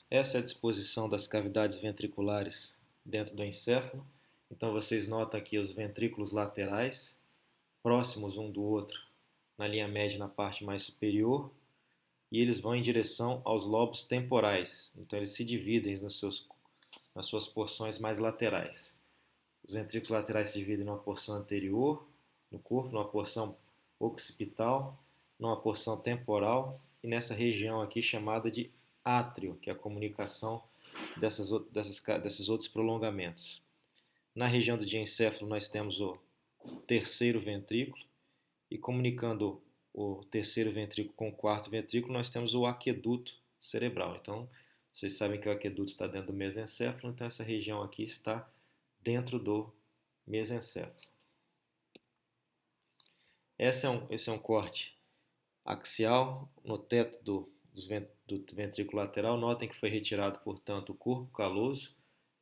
Essa é a disposição das cavidades ventriculares dentro do encéfalo. Então vocês notam aqui os ventrículos laterais, próximos um do outro, na linha média na parte mais superior, e eles vão em direção aos lobos temporais. Então eles se dividem nas suas porções mais laterais. Os ventrículos laterais se dividem numa porção anterior no corpo, numa porção occipital, numa porção temporal e nessa região aqui chamada de átrio, que é a comunicação desses outros prolongamentos. Na região do diencéfalo nós temos o terceiro ventrículo e comunicando o terceiro ventrículo com o quarto ventrículo nós temos o aqueduto cerebral. Então, vocês sabem que o aqueduto está dentro do mesencéfalo, então essa região aqui está dentro do mesencéfalo. Esse é um corte axial no teto do ventrículo lateral. Notem que foi retirado, portanto, o corpo caloso,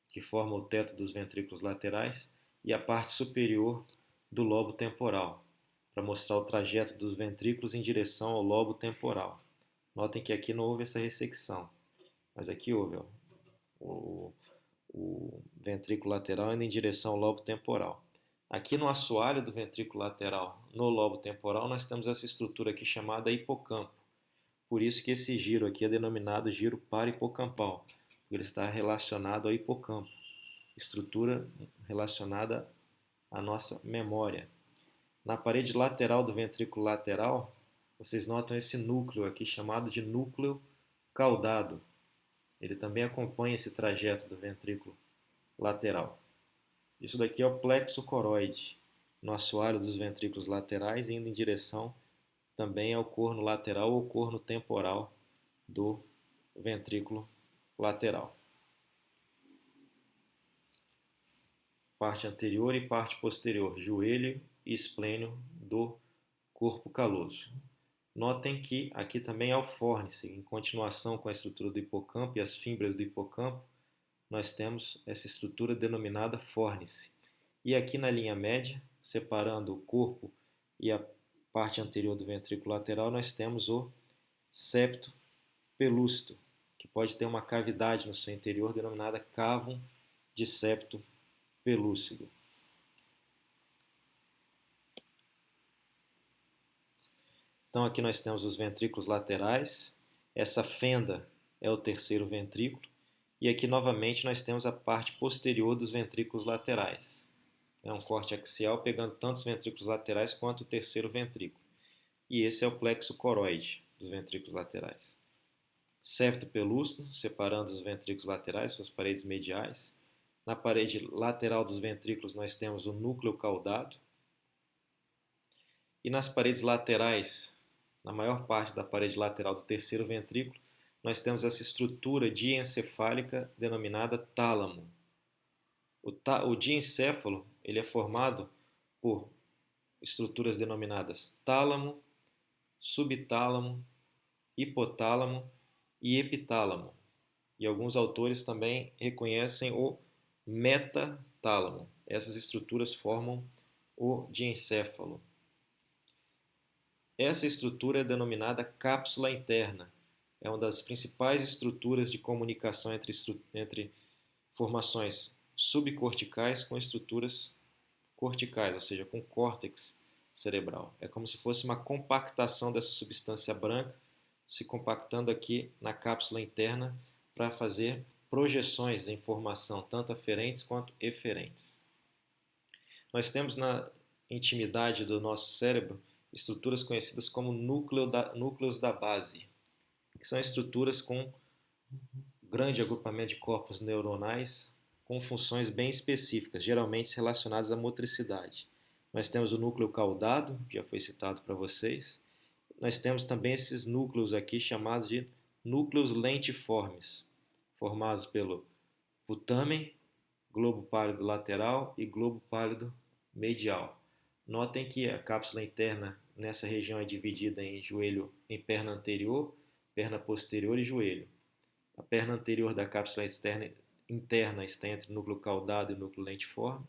que forma o teto dos ventrículos laterais, e a parte superior do lobo temporal, para mostrar o trajeto dos ventrículos em direção ao lobo temporal. Notem que aqui não houve essa ressecção, mas aqui houve, ó, o ventrículo lateral indo em direção ao lobo temporal. Aqui no assoalho do ventrículo lateral, no lobo temporal, nós temos essa estrutura aqui chamada hipocampo. Por isso que esse giro aqui é denominado giro parahipocampal, porque ele está relacionado ao hipocampo, estrutura relacionada à nossa memória. Na parede lateral do ventrículo lateral, vocês notam esse núcleo aqui chamado de núcleo caudado. Ele também acompanha esse trajeto do ventrículo lateral. Isso daqui é o plexo coroide, no assoalho dos ventrículos laterais, indo em direção também ao corno lateral ou corno temporal do ventrículo lateral. Parte anterior e parte posterior, joelho e esplênio do corpo caloso. Notem que aqui também há o fórnice, em continuação com a estrutura do hipocampo e as fímbrias do hipocampo, nós temos essa estrutura denominada fórnice. E aqui na linha média, separando o corpo e a parte anterior do ventrículo lateral, nós temos o septo pelúcido, que pode ter uma cavidade no seu interior denominada cavum de septo pelúcido. Então aqui nós temos os ventrículos laterais, essa fenda é o terceiro ventrículo, e aqui novamente nós temos a parte posterior dos ventrículos laterais. É um corte axial pegando tanto os ventrículos laterais quanto o terceiro ventrículo. E esse é o plexo coroide dos ventrículos laterais. Septo pelúcido, separando os ventrículos laterais, suas paredes mediais. Na parede lateral dos ventrículos nós temos o núcleo caudado. E nas paredes laterais, na maior parte da parede lateral do terceiro ventrículo, nós temos essa estrutura diencefálica denominada tálamo. O diencéfalo ele é formado por estruturas denominadas tálamo, subtálamo, hipotálamo e epitálamo. E alguns autores também reconhecem o metatálamo. Essas estruturas formam o diencéfalo. Essa estrutura é denominada cápsula interna. É uma das principais estruturas de comunicação entre formações subcorticais com estruturas corticais, ou seja, com córtex cerebral. É como se fosse uma compactação dessa substância branca, se compactando aqui na cápsula interna para fazer projeções de informação, tanto aferentes quanto eferentes. Nós temos na intimidade do nosso cérebro estruturas conhecidas como núcleos da base, que são estruturas com grande agrupamento de corpos neuronais com funções bem específicas, geralmente relacionadas à motricidade. Nós temos o núcleo caudado, que já foi citado para vocês. Nós temos também esses núcleos aqui chamados de núcleos lentiformes, formados pelo putamen, globo pálido lateral e globo pálido medial. Notem que a cápsula interna nessa região é dividida em perna anterior, perna posterior e joelho. A perna anterior da cápsula interna está entre o núcleo caudado e o núcleo lentiforme,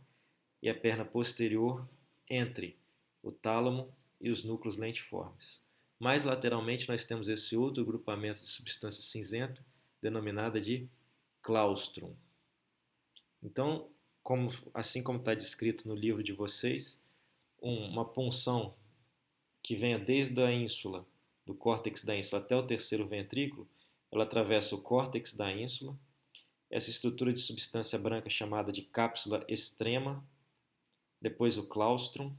e a perna posterior entre o tálamo e os núcleos lentiformes. Mais lateralmente nós temos esse outro grupamento de substância cinzenta, denominada de claustrum. Então, assim como está descrito no livro de vocês, uma punção que venha desde a ínsula, do córtex da ínsula até o terceiro ventrículo, ela atravessa o córtex da ínsula, essa estrutura de substância branca chamada de cápsula extrema, depois o claustrum,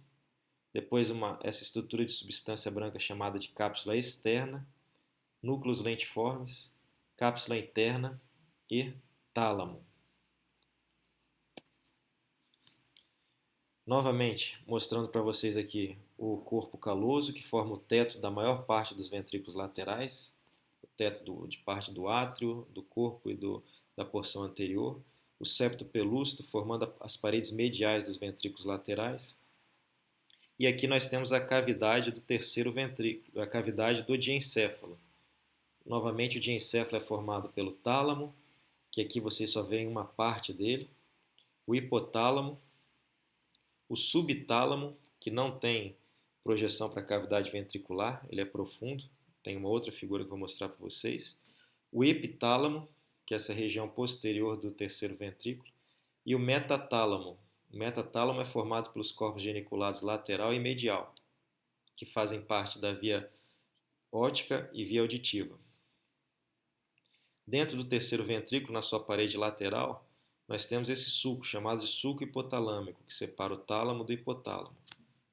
depois essa estrutura de substância branca chamada de cápsula externa, núcleos lentiformes, cápsula interna e tálamo. Novamente, mostrando para vocês aqui o corpo caloso, que forma o teto da maior parte dos ventrículos laterais, o teto de parte do átrio, do corpo e da porção anterior, o septo pelúcido, formando as paredes mediais dos ventrículos laterais. E aqui nós temos a cavidade do terceiro ventrículo, a cavidade do diencéfalo. Novamente, o diencéfalo é formado pelo tálamo, que aqui vocês só veem uma parte dele, o hipotálamo, o subtálamo, que não tem projeção para a cavidade ventricular, ele é profundo, tem uma outra figura que eu vou mostrar para vocês, o epitálamo, que é essa região posterior do terceiro ventrículo, e o metatálamo. O metatálamo é formado pelos corpos geniculados lateral e medial, que fazem parte da via óptica e via auditiva. Dentro do terceiro ventrículo, na sua parede lateral, nós temos esse sulco, chamado de sulco hipotalâmico, que separa o tálamo do hipotálamo.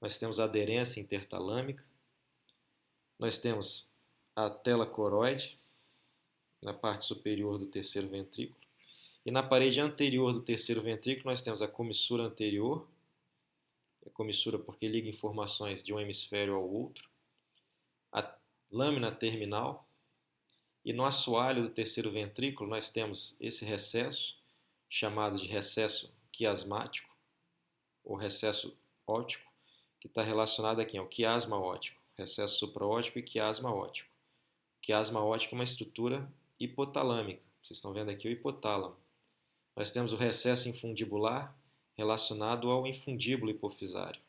Nós temos a aderência intertalâmica, nós temos a tela coroide, na parte superior do terceiro ventrículo, e na parede anterior do terceiro ventrículo nós temos a comissura anterior, a comissura porque liga informações de um hemisfério ao outro, a lâmina terminal, e no assoalho do terceiro ventrículo nós temos esse recesso, chamado de recesso quiasmático, ou recesso óptico, que está relacionado aqui ao quiasma óptico, recesso supraóptico e quiasma óptico. O quiasma óptico é uma estrutura hipotalâmica, vocês estão vendo aqui o hipotálamo. Nós temos o recesso infundibular relacionado ao infundíbulo hipofisário,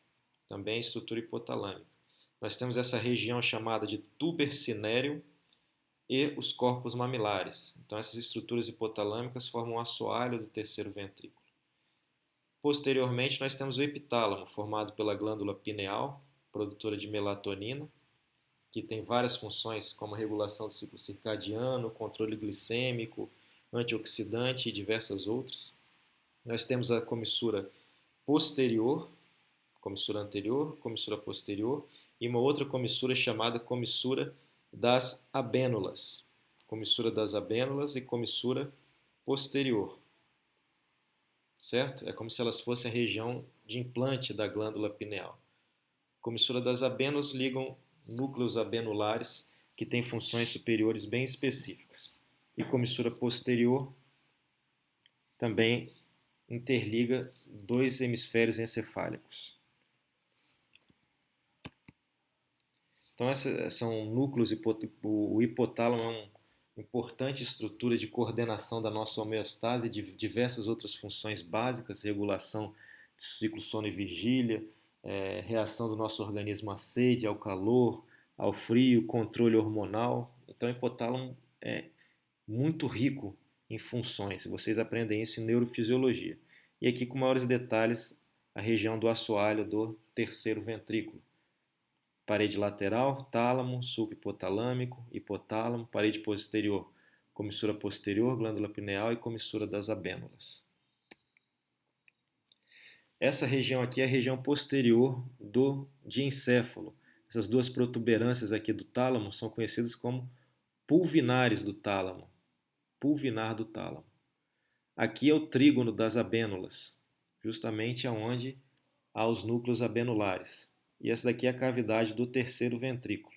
também estrutura hipotalâmica. Nós temos essa região chamada de tuber cinério e os corpos mamilares. Então, essas estruturas hipotalâmicas formam o assoalho do terceiro ventrículo. Posteriormente, nós temos o epitálamo, formado pela glândula pineal, produtora de melatonina, que tem várias funções, como regulação do ciclo circadiano, controle glicêmico, antioxidante e diversas outras. Nós temos a comissura posterior, comissura anterior, comissura posterior, e uma outra comissura chamada comissura das abênulas. Comissura das abênulas e comissura posterior. Certo? É como se elas fossem a região de implante da glândula pineal. Comissura das abênulas ligam núcleos abenulares que têm funções superiores bem específicas. E comissura posterior também interliga dois hemisférios encefálicos. Então, esses são núcleos, o hipotálamo é uma importante estrutura de coordenação da nossa homeostase e de diversas outras funções básicas, regulação de ciclo sono e vigília, reação do nosso organismo à sede, ao calor, ao frio, controle hormonal. Então, o hipotálamo é muito rico em funções. Vocês aprendem isso em neurofisiologia. E aqui, com maiores detalhes, a região do assoalho do terceiro ventrículo. Parede lateral, tálamo, sulco hipotalâmico, hipotálamo, parede posterior, comissura posterior, glândula pineal e comissura das abênulas. Essa região aqui é a região posterior do diencéfalo. Essas duas protuberâncias aqui do tálamo são conhecidas como pulvinares do tálamo. Pulvinar do tálamo. Aqui é o trígono das abênulas, justamente aonde há os núcleos abenulares. E essa daqui é a cavidade do terceiro ventrículo.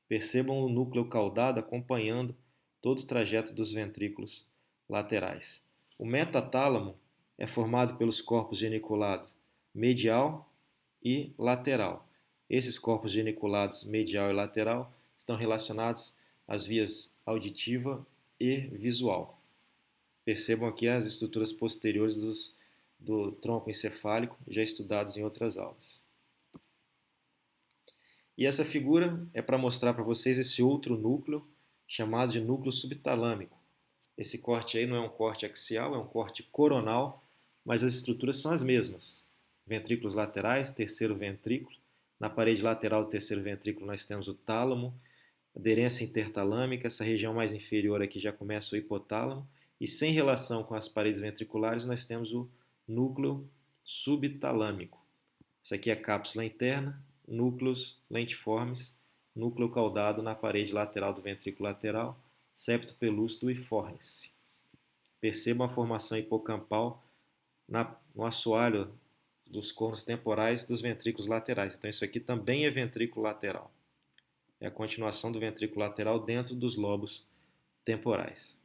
Percebam o núcleo caudado acompanhando todo o trajeto dos ventrículos laterais. O metatálamo é formado pelos corpos geniculados medial e lateral. Esses corpos geniculados medial e lateral estão relacionados às vias auditiva e visual. Percebam aqui as estruturas posteriores do tronco encefálico, já estudados em outras aulas. E essa figura é para mostrar para vocês esse outro núcleo, chamado de núcleo subtalâmico, Esse corte aí não é um corte axial, é um corte coronal, mas as estruturas são as mesmas. Ventrículos laterais, terceiro ventrículo. Na parede lateral do terceiro ventrículo nós temos o tálamo, aderência intertalâmica, essa região mais inferior aqui já começa o hipotálamo, e sem relação com as paredes ventriculares nós temos o núcleo subtalâmico. Isso aqui é a cápsula interna, núcleos lentiformes, núcleo caudado na parede lateral do ventrículo lateral, septo pelúcido e fórnice. Percebam a formação hipocampal no assoalho dos cornos temporais dos ventrículos laterais. Então isso aqui também é ventrículo lateral. É a continuação do ventrículo lateral dentro dos lobos temporais.